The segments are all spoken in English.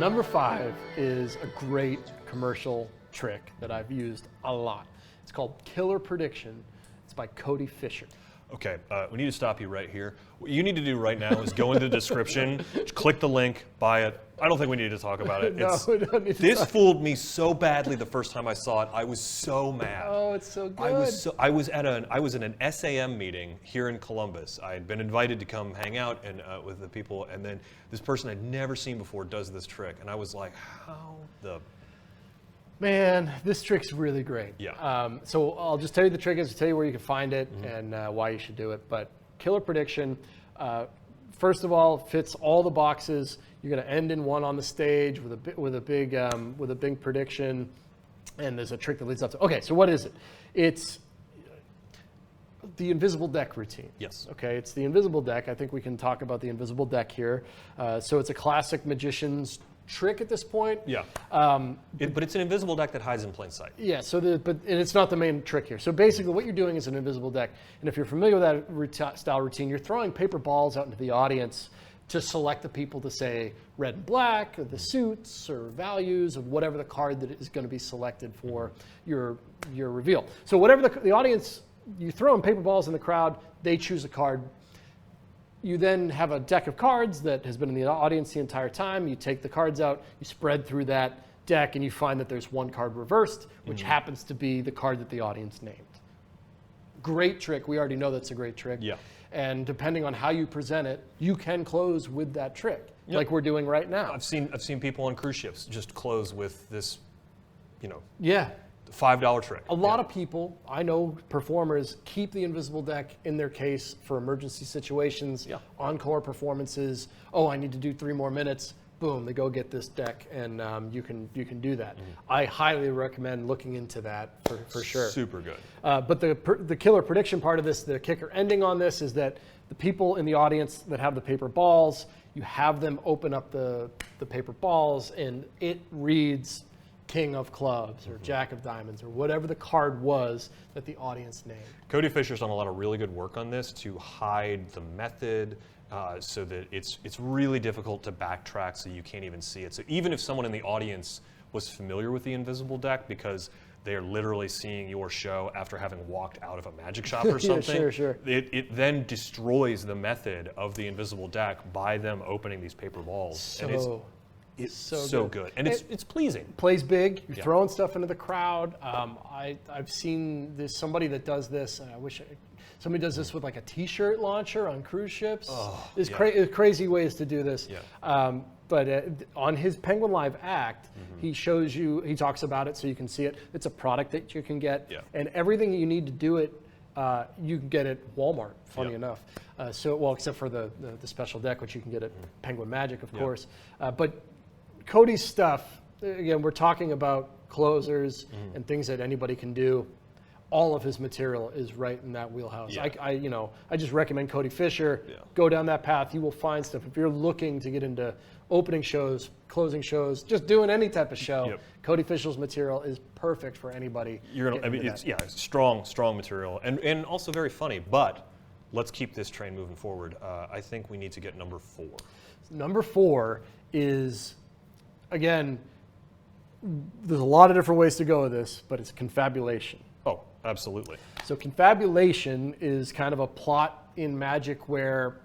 Number 5 is a great commercial trick that I've used a lot. It's called Killer Prediction. It's by Cody Fisher. Okay, we need to stop you right here. What you need to do right now is go into the description, click the link, buy it. I don't think we need to talk about it. No, we don't need to this talk. fooled me so badly the first time I saw it. I was so mad. Oh, it's so good. I was in an SAM meeting here in Columbus. I had been invited to come hang out and with the people, and then this person I'd never seen before does this trick, and I was like, how the... Man, this trick's really great. Yeah. So I'll just tell you the trick is, tell you where you can find it and why you should do it. But Killer Prediction, first of all, fits all the boxes. You're going to end in one on the stage with a big prediction, and there's a trick that leads up to. Okay, so what is it? It's the invisible deck routine. Yes. Okay, it's the invisible deck. I think we can talk about the invisible deck here. So it's a classic magician's trick at this point. Yeah. But it's an invisible deck that hides in plain sight. Yeah. And it's not the main trick here. So basically, what you're doing is an invisible deck, and if you're familiar with that style routine, you're throwing paper balls out into the audience to select the people to say red and black, or the suits, or values of whatever the card that is going to be selected for your reveal. So whatever the audience, you throw in paper balls in the crowd, they choose a card. You then have a deck of cards that has been in the audience the entire time. You take the cards out, you spread through that deck, and you find that there's one card reversed, which happens to be the card that the audience named. Great trick. We already know that's a great trick. Yeah. And depending on how you present it, you can close with that trick, like we're doing right now. I've seen people on cruise ships just close with this, Yeah. $5 trick. A lot of people, I know performers, keep the invisible deck in their case for emergency situations, encore performances. Oh, I need to do 3 more minutes. Boom, they go get this deck, and you can do that. I highly recommend looking into that for sure. Super good. But the killer prediction part of this, the kicker ending on this, is that the people in the audience that have the paper balls, you have them open up the paper balls, and it reads King of Clubs or Jack of Diamonds or whatever the card was that the audience named. Cody Fisher's done a lot of really good work on this to hide the method so that it's really difficult to backtrack so you can't even see it. So even if someone in the audience was familiar with the invisible deck because they're literally seeing your show after having walked out of a magic shop or something, sure. It then destroys the method of the invisible deck by them opening these paper balls. It's so good. And it's pleasing. Plays big. You're throwing stuff into the crowd. I've seen somebody that does this, and I wish somebody does this with like a T-shirt launcher on cruise ships. There's crazy ways to do this. Yeah. But on his Penguin Live act, he shows you, he talks about it so you can see it. It's a product that you can get. Yeah. And everything you need to do it, you can get at Walmart, funny enough. Except for the special deck, which you can get at Penguin Magic, of course. But Cody's stuff, again, we're talking about closers and things that anybody can do. All of his material is right in that wheelhouse. Yeah. I just recommend Cody Fisher. Yeah. Go down that path. You will find stuff. If you're looking to get into opening shows, closing shows, just doing any type of show, Cody Fisher's material is perfect for anybody. It's strong material and also very funny. But let's keep this train moving forward. I think we need to get number 4. Number 4 is, again, there's a lot of different ways to go with this, but it's confabulation. Oh, absolutely. So confabulation is kind of a plot in Magic where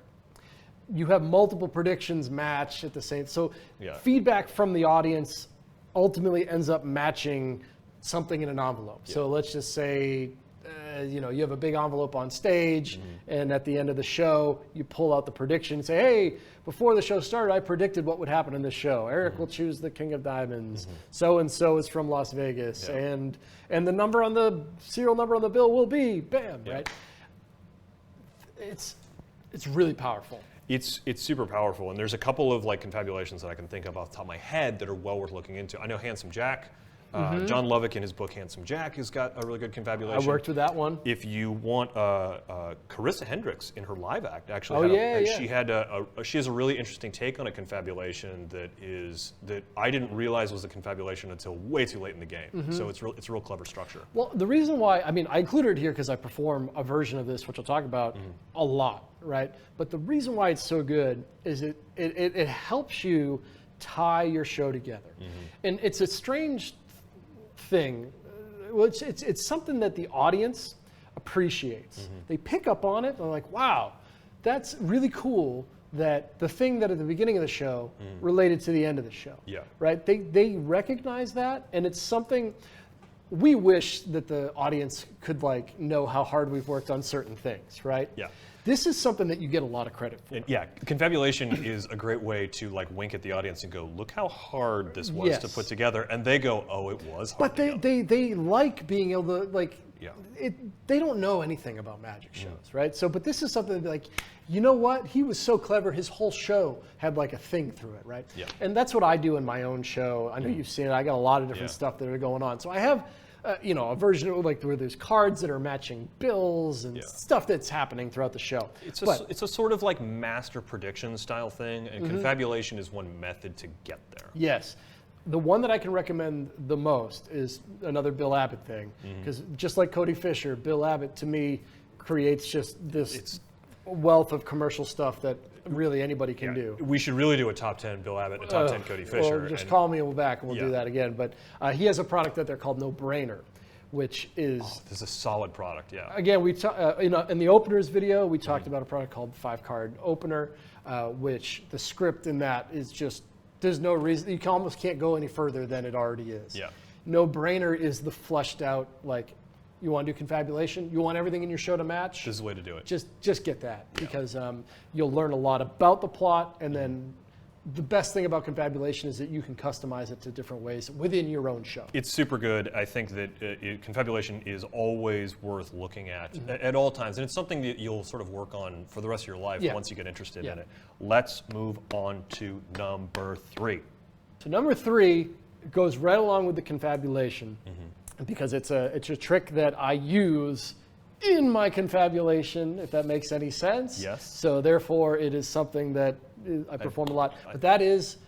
you have multiple predictions match at the same. So feedback from the audience ultimately ends up matching something in an envelope. Yeah. So let's just say, you have a big envelope on stage, and at the end of the show, you pull out the prediction and say, hey, before the show started, I predicted what would happen in this show. Eric will choose the King of Diamonds. So-and-so is from Las Vegas. Yeah. And the serial number on the bill will be, bam, right? It's really powerful. It's super powerful, and there's a couple of confabulations that I can think of off the top of my head that are well worth looking into. I know Handsome Jack. John Lovick in his book Handsome Jack has got a really good confabulation. I worked with that one. If you want Carissa Hendricks in her live act, actually, she has a really interesting take on a confabulation that I didn't realize was a confabulation until way too late in the game. So it's a real clever structure. Well, the reason why I included it here because I perform a version of this, which I'll talk about a lot, right? But the reason why it's so good is it helps you tie your show together. And it's a strange thing. Well, it's something that the audience appreciates. They pick up on it. They're like, wow, that's really cool that the thing that at the beginning of the show related to the end of the show. Yeah. Right? They recognize that, and it's something we wish that the audience could like know how hard we've worked on certain things, right? Yeah. This is something that you get a lot of credit for. And yeah, confabulation is a great way to like wink at the audience and go, look how hard this was to put together. And they go, oh, it was hard. But they like being able to like, Yeah. They don't know anything about magic shows, right? So, but this is something that like, you know what? He was so clever. His whole show had like a thing through it, right? Yeah. And that's what I do in my own show. I know you've seen it. I got a lot of different stuff that are going on. So I have, a version of like where there's cards that are matching bills and stuff that's happening throughout the show. It's a sort of like master prediction style thing, and confabulation is one method to get there. Yes. The one that I can recommend the most is another Bill Abbott thing, because just like Cody Fisher, Bill Abbott to me creates just this wealth of commercial stuff that really anybody can do. We should really do a top 10 Bill Abbott and a top 10 Cody Fisher. Well, just call me and we'll back and we'll do that again. But he has a product that they're called No Brainer, which is this is a solid product. Yeah. Again, we in the openers video we talked about a product called 5-card opener, which the script in that is just there's no reason you almost can't go any further than it already is. Yeah. No Brainer is the fleshed out like. You want to do confabulation? You want everything in your show to match? This is the way to do it. Just get that because you'll learn a lot about the plot, and then the best thing about confabulation is that you can customize it to different ways within your own show. It's super good. I think that confabulation is always worth looking at all times, and it's something that you'll sort of work on for the rest of your life once you get interested in it. Let's move on to number 3. So number 3 goes right along with the confabulation. Because it's a trick that I use in my confabulation, if that makes any sense. Yes. So therefore, it is something that I perform a lot. But that is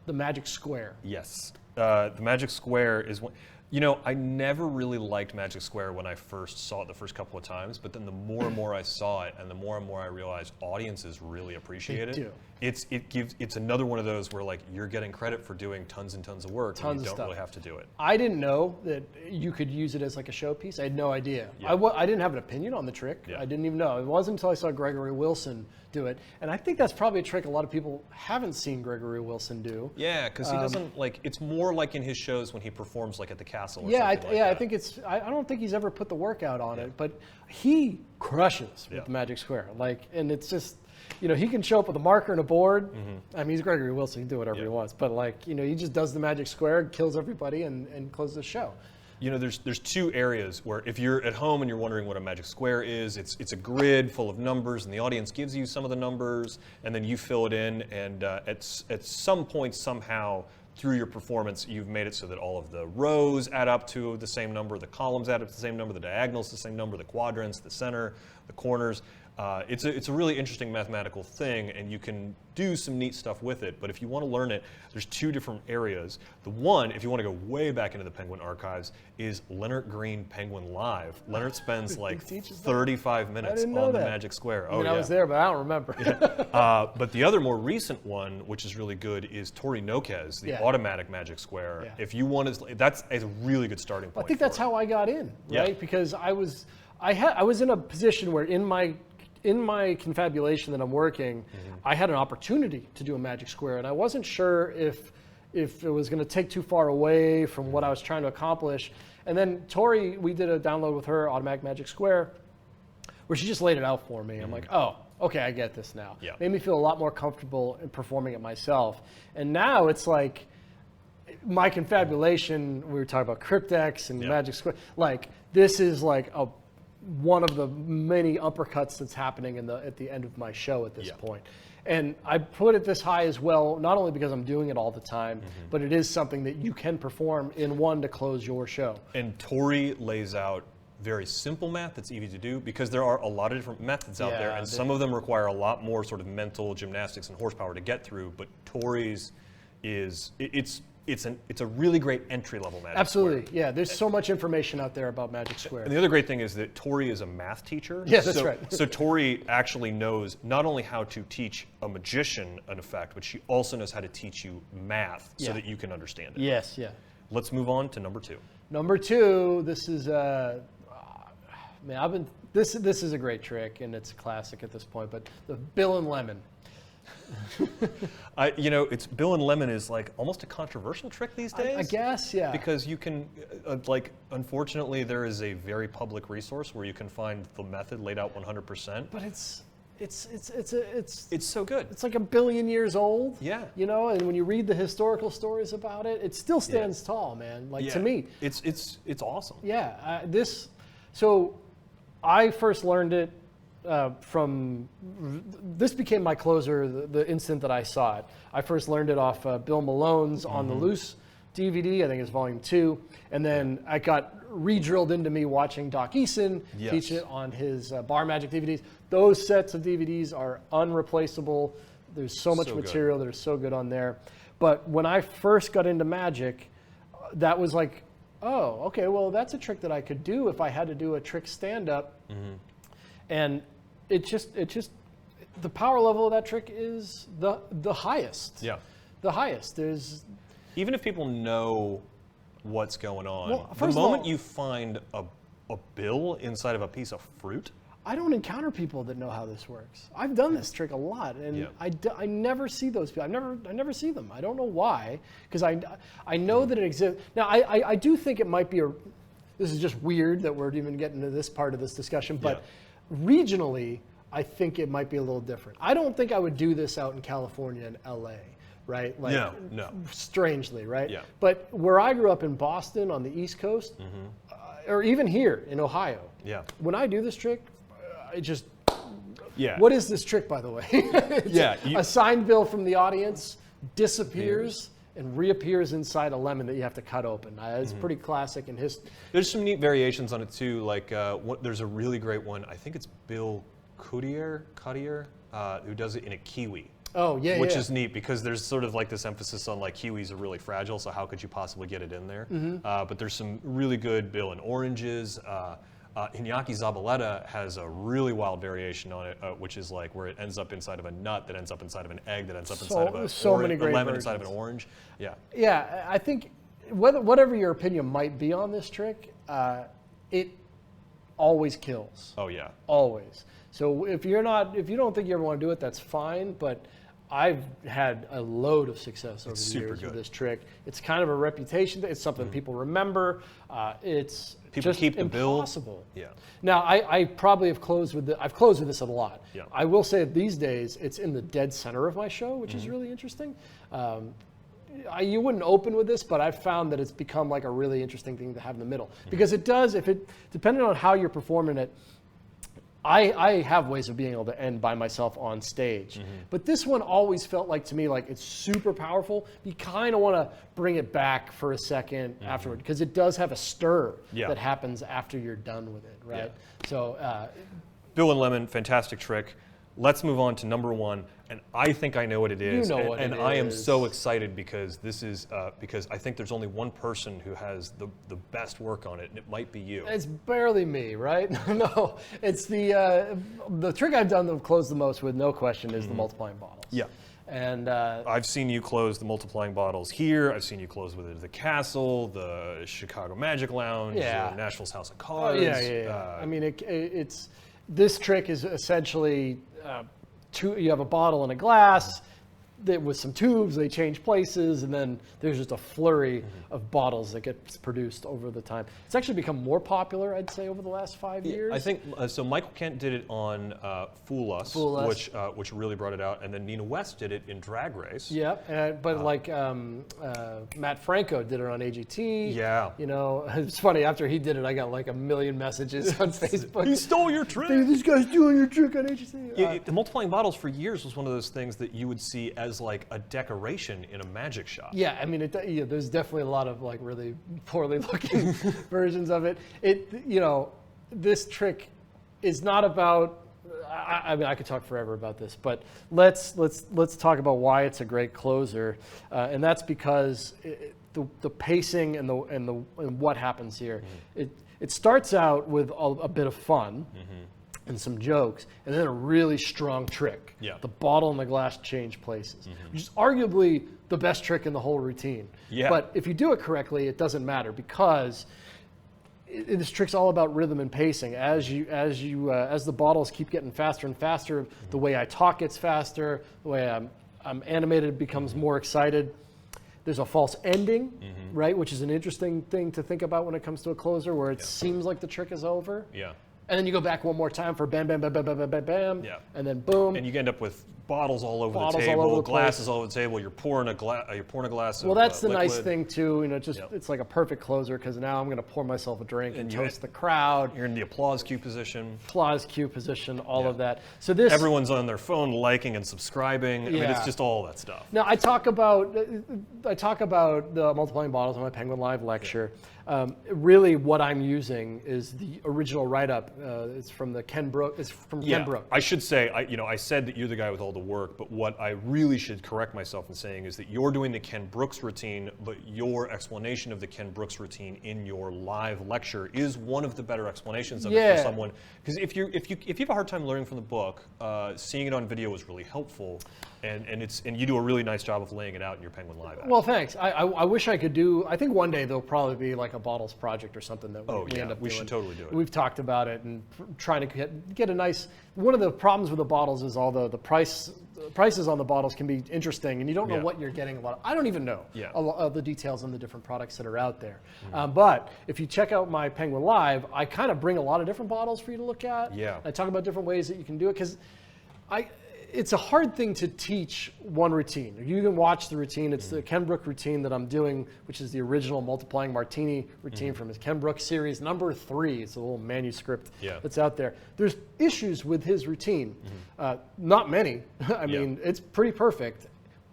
the magic square. Yes. The magic square is one. You know, I never really liked Magic Square when I first saw it the first couple of times, but then the more and more I saw it and the more and more I realized audiences really appreciate it. It's another one of those where like you're getting credit for doing tons and tons of work and you don't really have to do it. I didn't know that you could use it as like a showpiece. I had no idea. I didn't have an opinion on the trick. I didn't even know. It wasn't until I saw Gregory Wilson do it. And I think that's probably a trick a lot of people haven't seen Gregory Wilson do. Yeah, because he doesn't like, it's more like in his shows when he performs like at the castle or I think it's, I don't think he's ever put the work out on it, but he crushes with the Magic Square. Like, and it's just, he can show up with a marker and a board. I mean, he's Gregory Wilson, he can do whatever he wants, but like, he just does the Magic Square, kills everybody and closes the show. There's 2 areas where if you're at home and you're wondering what a magic square is, it's a grid full of numbers and the audience gives you some of the numbers and then you fill it in, and at some point somehow through your performance you've made it so that all of the rows add up to the same number, the columns add up to the same number, the diagonals the same number, the quadrants, the center, the corners. It's a really interesting mathematical thing, and you can do some neat stuff with it. But if you want to learn it, there's 2 different areas. The one, if you want to go way back into the Penguin archives, is Lennart Green Penguin Live. Lennart spends like 35 minutes on the Magic Square. I was there, but I don't remember. But the other more recent one, which is really good, is Tori Noquez, the automatic Magic Square. If you want to, that's a really good starting point. I think that's how I got in, right? Because I was in a position where in my confabulation that I'm working, I had an opportunity to do a magic square, and I wasn't sure if it was going to take too far away from what I was trying to accomplish. And then Tori, we did a download with her, Automatic Magic Square, where she just laid it out for me. I'm like, oh, okay, I get this now. Made me feel a lot more comfortable in performing it myself. And now it's like my confabulation, we were talking about Cryptex and Magic Square, like this is like one of the many uppercuts that's happening at the end of my show at this point. And I put it this high as well, not only because I'm doing it all the time, but it is something that you can perform in one to close your show. And Tori lays out very simple math that's easy to do, because there are a lot of different methods out there, and some of them require a lot more sort of mental gymnastics and horsepower to get through, but Tori's it's it's a really great entry-level Magic Absolutely, Square. yeah. There's so much information out there about Magic Square. And the other great thing is that Tori is a math teacher. Yeah, that's right. So Tori actually knows not only how to teach a magician an effect, but she also knows how to teach you math so that you can understand it. Yes, yeah. Let's move on to number 2. Number 2, this is man, this is a great trick, and it's a classic at this point. But the Bill and Lemon. It's Bill and Lemon is like almost a controversial trick these days. I guess, yeah. Because you can, unfortunately, there is a very public resource where you can find the method laid out 100%. But it's so good. It's like 1 billion years old. Yeah. And when you read the historical stories about it, it still stands tall, man. To me, it's awesome. Yeah. So I first learned it from. This became my closer the instant that I saw it. I first learned it off Bill Malone's On the Loose DVD. I think it's volume 2, and then I got re-drilled into me watching Doc Eason teach it on his Bar Magic DVDs. Those sets of DVDs are unreplaceable. There's so much material that is so good on there. But when I first got into Magic, that was like, oh, okay, well, that's a trick that I could do if I had to do a trick stand-up. And it just the power level of that trick is the highest. Yeah. The highest. Even if people know what's going on, the first of moment all, you find a bill inside of a piece of fruit, I don't encounter people that know how this works. I've done this trick a lot, and I never see those people. I never see them. I don't know why, because I know that it exists. Now, I do think it might be this is just weird that we're even getting to this part of this discussion, but regionally, I think it might be a little different. I don't think I would do this out in California and LA, right? No. Strangely, right? Yeah. But where I grew up in Boston on the East Coast, or even here in Ohio, when I do this trick, what is this trick, by the way? A signed bill from the audience disappears and reappears inside a lemon that you have to cut open. It's pretty classic in history. There's some neat variations on it too. Like there's a really great one. I think it's Bill Cloutier, who does it in a Kiwi. Oh, yeah, Which is neat because there's sort of like this emphasis on like Kiwis are really fragile, so how could you possibly get it in there? But there's some really good Bill and oranges. Inaki Zabaletta has a really wild variation on it, which is like where it ends up inside of a nut that ends up inside of an egg that ends up inside of a lemon inside of an orange. Yeah, I think whatever your opinion might be on this trick, it always kills. Oh yeah. Always. So if you don't think you ever want to do it, that's fine. But I've had a load of success over the years with this trick. It's kind of a reputation thing. It's something people remember. It's people just keep the impossible. bill. Yeah. Now I probably have closed with I've closed with this a lot. Yeah. I will say that these days it's in the dead center of my show, which is really interesting. You wouldn't open with this, but I've found that it's become like a really interesting thing to have in the middle because it does. Depending on how you're performing it. I have ways of being able to end by myself on stage. But this one always felt like to me like it's super powerful. You kind of want to bring it back for a second afterward because it does have a stir that happens after you're done with it, right? Yeah. So Bill and Lemon, fantastic trick. Let's move on to number 1, and I think I know what it is. You know what it is. And I am so excited because this is because I think there's only one person who has the best work on it, and it might be you. It's barely me, right? No, it's the trick I've done that closed the most with, no question, is the multiplying bottles. Yeah. And I've seen you close the multiplying bottles here. I've seen you close with it at the Castle, the Chicago Magic Lounge, Nashville's House of Cards. I mean, it's this trick is essentially you have a bottle and a glass with some tubes, they change places, and then there's just a flurry of bottles that gets produced over the time. It's actually become more popular, I'd say, over the last 5 years. I think so. Michael Kent did it on Fool Us, which really brought it out, and then Nina West did it in Drag Race. Yeah, but Matt Franco did it on AGT. Yeah. It's funny, after he did it, I got like 1 million messages on Facebook. He stole your trick. Hey, this guy's doing your trick on AGT. The multiplying bottles for years was one of those things that you would see as like a decoration in a magic shop. Yeah, I mean, there's definitely a lot of like really poorly looking versions of it. This trick is not about. I mean, I could talk forever about this, but let's talk about why it's a great closer, and that's because the pacing and what happens here. It starts out with a bit of fun and some jokes, and then a really strong trick. Yeah. The bottle and the glass change places, which is arguably the best trick in the whole routine. Yeah. But if you do it correctly, it doesn't matter because this trick's all about rhythm and pacing. As the bottles keep getting faster and faster, the way I talk gets faster, the way I'm animated becomes more excited. There's a false ending, right, which is an interesting thing to think about when it comes to a closer, where it seems like the trick is over. Yeah. And then you go back one more time for bam, bam, bam, bam, bam, bam, bam, bam, Yeah. and then boom. And you end up with bottles all over Bottles the all table, over the glasses place. all over the table. You're pouring a glass. Well, that's the nice liquid. thing too. It's like a perfect closer because now I'm going to pour myself a drink and you- toast the crowd. You're in the applause cue position. Applause cue position, all Yeah. of that. So this Everyone's on their phone liking and subscribing. I mean, it's Yeah. just all that stuff. Now I talk about the multiplying bottles in my Penguin Live lecture. Really, what I'm using is the original write-up. It's from the Ken Brooks. It's from Ken Brooks. I should say, I said that you're the guy with all the work, but what I really should correct myself in saying is that you're doing the Ken Brooks routine, but your explanation of the Ken Brooks routine in your live lecture is one of the better explanations of it for someone. Because if you have a hard time learning from the book, seeing it on video is really helpful, and you do a really nice job of laying it out in your Penguin Live act. Well, thanks. I wish I could do. I think one day there'll probably be like a bottles project or something that we end up doing. We should totally do it. We've talked about it and trying to get a nice. One of the problems with the bottles is all the prices on the bottles can be interesting, and you don't know what you're getting. I don't even know a lot of the details on the different products that are out there. But if you check out my Penguin Live, I kind of bring a lot of different bottles for you to look at. Yeah. I talk about different ways that you can do it because it's a hard thing to teach one routine. You can watch the routine. It's the Ken Brook routine that I'm doing, which is the original multiplying martini routine from his Ken Brook series number 3. It's a little manuscript that's out there. There's issues with his routine. Not many. I mean, it's pretty perfect.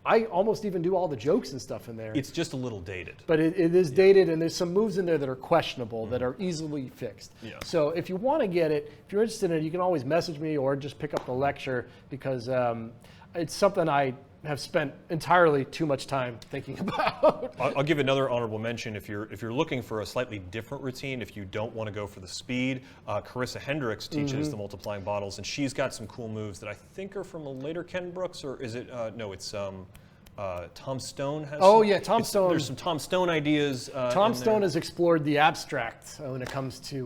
I almost even do all the jokes and stuff in there. It's just a little dated. But it is dated, and there's some moves in there that are questionable that are easily fixed. Yeah. So if you want to get it, if you're interested in it, you can always message me or just pick up the lecture because it's something I have spent entirely too much time thinking about. I'll give another honorable mention. If you're looking for a slightly different routine, if you don't want to go for the speed, Carissa Hendricks teaches the multiplying bottles, and she's got some cool moves that I think are from a later Ken Brooks, or is it? No, it's Tom Stone has. Oh yeah, Tom Stone. There's some Tom Stone ideas. Tom Stone has explored the abstract when it comes to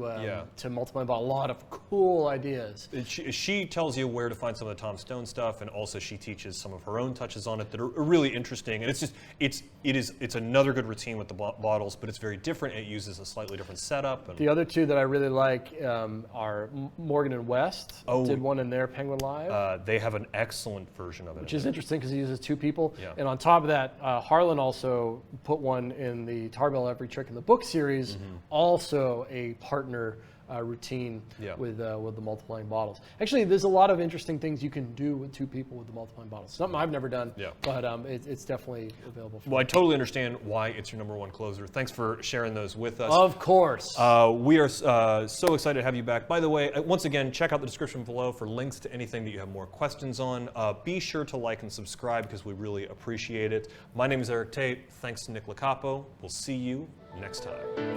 multiplying bottles. A lot of cool ideas. She tells you where to find some of the Tom Stone stuff, and also she teaches some of her own touches on it that are really interesting. And it's another good routine with the bottles, but it's very different. It uses a slightly different setup. And the other two that I really like are Morgan and West. Did one in their Penguin Live. They have an excellent version of it. Which is interesting because he uses 2 people. Yeah. And on top of that, Harlan also put one in the Tarbell Every Trick in the Book series, also a partner routine with the multiplying bottles. Actually, there's a lot of interesting things you can do with 2 people with the multiplying bottles. Something I've never done, but it's definitely available. Well, I totally understand why it's your #1 closer. Thanks for sharing those with us. Of course. We are so excited to have you back. By the way, once again, check out the description below for links to anything that you have more questions on. Be sure to like and subscribe because we really appreciate it. My name is Eric Tate. Thanks to Nick Locapo. We'll see you next time.